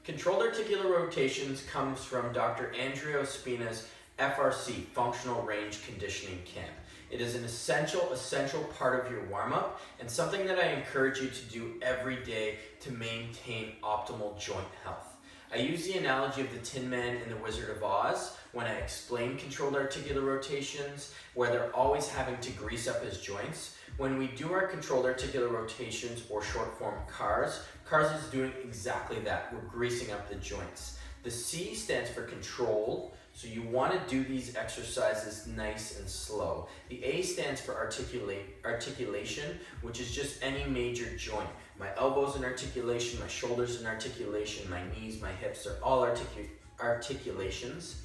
Controlled articular rotations comes from Dr. Andrea Ospina's FRC, Functional Range Conditioning Camp. It is an essential part of your warm-up and something that I encourage you to do every day to maintain optimal joint health. I use the analogy of the Tin Man in The Wizard of Oz when I explain controlled articular rotations, where they're always having to grease up his joints. When we do our controlled articular rotations or short form CARs, CARs is doing exactly that. We're greasing up the joints. The C stands for control, so you want to do these exercises nice and slow. The A stands for articulation, which is just any major joint. My elbows in articulation, my shoulders in articulation, my knees, my hips are all articulations.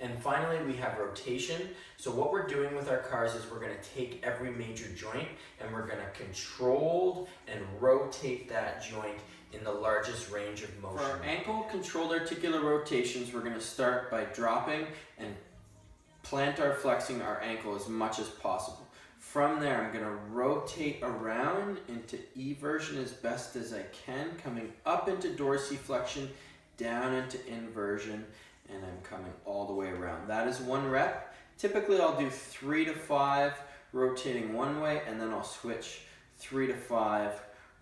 And finally, we have rotation. So what we're doing with our CARs is we're going to take every major joint and we're going to control and rotate that joint in the largest range of motion. For our ankle controlled articular rotations, we're going to start by dropping and plantar flexing our ankle as much as possible. From there, I'm going to rotate around into eversion as best as I can, coming up into dorsiflexion, down into inversion, and I'm coming all the way around. That is 1 rep. Typically, I'll do 3 to 5 rotating one way, and then I'll switch 3 to 5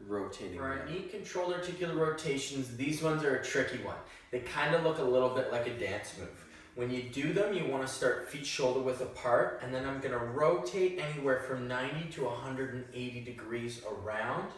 rotating. For our knee controlled articular rotations, these ones are a tricky one. They kind of look a little bit like a dance move. When you do them, you want to start feet shoulder width apart, and then I'm going to rotate anywhere from 90 to 180 degrees around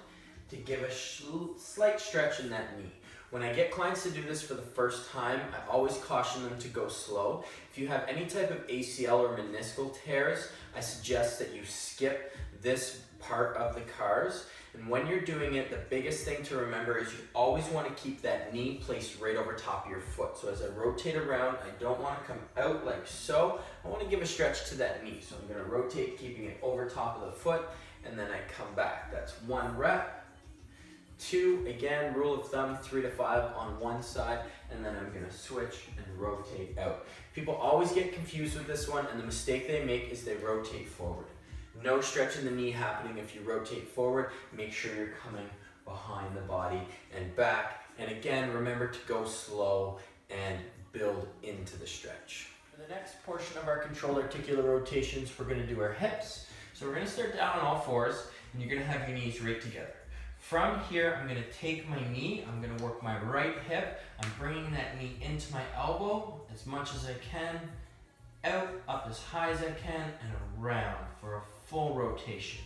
to give a slight stretch in that knee. When I get clients to do this for the first time, I always caution them to go slow. If you have any type of ACL or meniscal tears, I suggest that you skip this part of the CARs. And when you're doing it, the biggest thing to remember is you always want to keep that knee placed right over top of your foot. So as I rotate around, I don't want to come out like so. I want to give a stretch to that knee. So I'm going to rotate, keeping it over top of the foot, and then I come back. That's 1 rep. 2, again, rule of thumb, 3 to 5 on one side, and then I'm going to switch and rotate out. People always get confused with this one, and the mistake they make is they rotate forward. No stretch in the knee happening if you rotate forward. Make sure you're coming behind the body and back. And again, remember to go slow and build into the stretch. For the next portion of our controlled articular rotations, we're going to do our hips. So we're going to start down on all fours, and you're going to have your knees right together. From here, I'm going to take my knee, I'm going to work my right hip, I'm bringing that knee into my elbow as much as I can, out, up as high as I can, and around for a full rotation.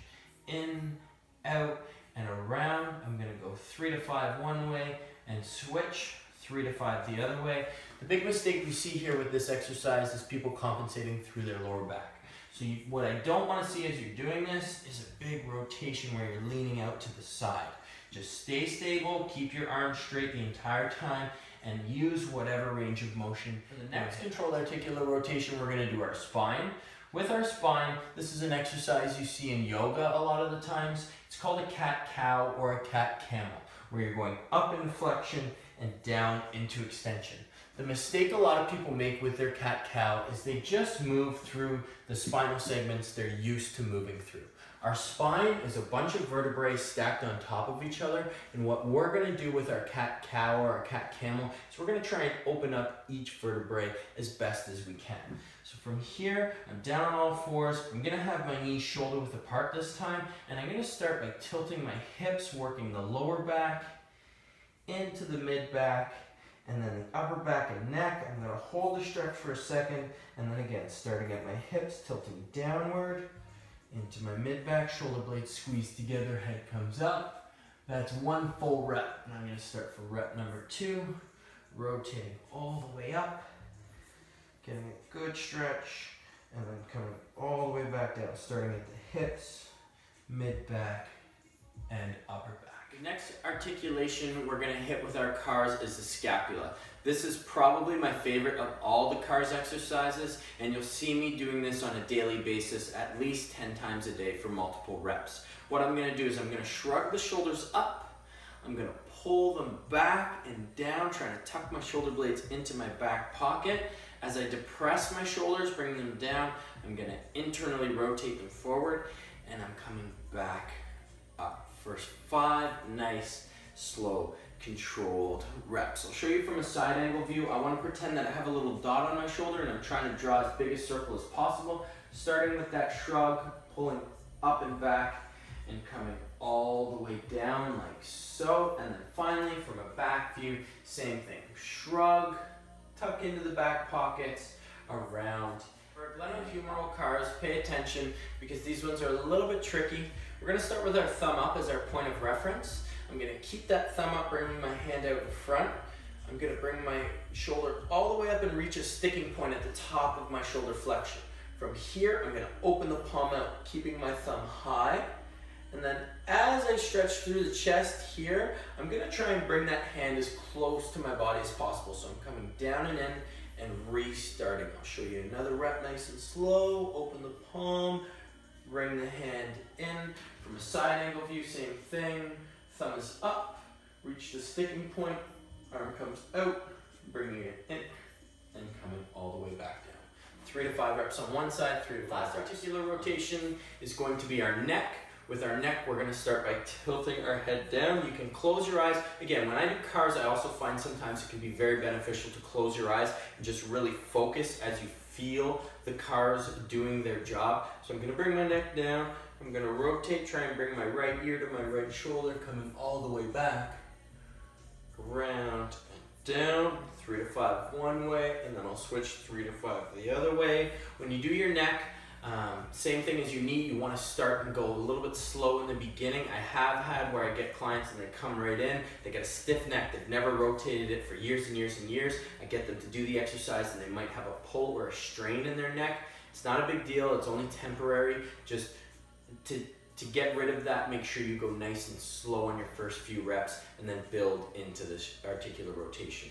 In, out, and around. I'm going to go 3 to 5 one way and switch 3 to 5 the other way. The big mistake we see here with this exercise is people compensating through their lower back. So what I don't want to see as you're doing this is a big rotation where you're leaning out to the side. Just stay stable, keep your arms straight the entire time, and use whatever range of motion. For the next controlled articular rotation, we're going to do our spine. With our spine, this is an exercise you see in yoga a lot of the times. It's called a cat-cow or a cat-camel, where you're going up in flexion and down into extension. The mistake a lot of people make with their cat-cow is they just move through the spinal segments they're used to moving through. Our spine is a bunch of vertebrae stacked on top of each other, and what we're going to do with our cat-cow or our cat-camel is we're going to try and open up each vertebrae as best as we can. So from here, I'm down on all fours. I'm going to have my knees shoulder width apart this time, and I'm going to start by tilting my hips, working the lower back into the mid back, and then the upper back and neck. I'm going to hold the stretch for a second, and then again, starting at my hips, tilting downward into my mid back, shoulder blades squeeze together, head comes up. That's 1 full rep. And I'm going to start for rep number 2, rotating all the way up, getting a good stretch, and then coming all the way back down, starting at the hips, mid back, and upper back. The next articulation we're going to hit with our CARs is the scapula. This is probably my favorite of all the CARs exercises, and you'll see me doing this on a daily basis at least 10 times a day for multiple reps. What I'm going to do is I'm going to shrug the shoulders up, I'm going to pull them back and down, trying to tuck my shoulder blades into my back pocket. As I depress my shoulders, bring them down, I'm going to internally rotate them forward, and I'm coming back up. First 5 nice, slow controlled reps. I'll show you from a side angle view. I want to pretend that I have a little dot on my shoulder and I'm trying to draw as big a circle as possible, starting with that shrug, pulling up and back and coming all the way down like so, and then finally from a back view, same thing. Shrug, tuck into the back pockets, around. For glenohumeral cars, pay attention because these ones are a little bit tricky. We're going to start with our thumb up as our point of reference. I'm going to keep that thumb up, bringing my hand out in front. I'm going to bring my shoulder all the way up and reach a sticking point at the top of my shoulder flexion. From here, I'm going to open the palm out, keeping my thumb high. And then as I stretch through the chest here, I'm going to try and bring that hand as close to my body as possible. So I'm coming down and in and restarting. I'll show you another rep nice and slow. Open the palm, bring the hand in. From a side angle view, same thing. Thumb is up, reach the sticking point, arm comes out, bringing it in and coming all the way back down. 3 to 5 reps on one side, 3 to 5 reps. Last articular rotation is going to be our neck. With our neck, we're going to start by tilting our head down. You can close your eyes. Again, when I do cars, I also find sometimes it can be very beneficial to close your eyes and just really focus as you feel the cars doing their job. So I'm going to bring my neck down. I'm going to rotate, try and bring my right ear to my right shoulder, coming all the way back, around and down, 3 to 5 one way, and then I'll switch 3 to 5 the other way. When you do your neck, same thing as your knee, you want to start and go a little bit slow in the beginning. I have had where I get clients and they come right in, they get a stiff neck, they've never rotated it for years and years and years. I get them to do the exercise and they might have a pull or a strain in their neck. It's not a big deal, it's only temporary. Just to get rid of that, make sure you go nice and slow on your first few reps and then build into this articular rotation.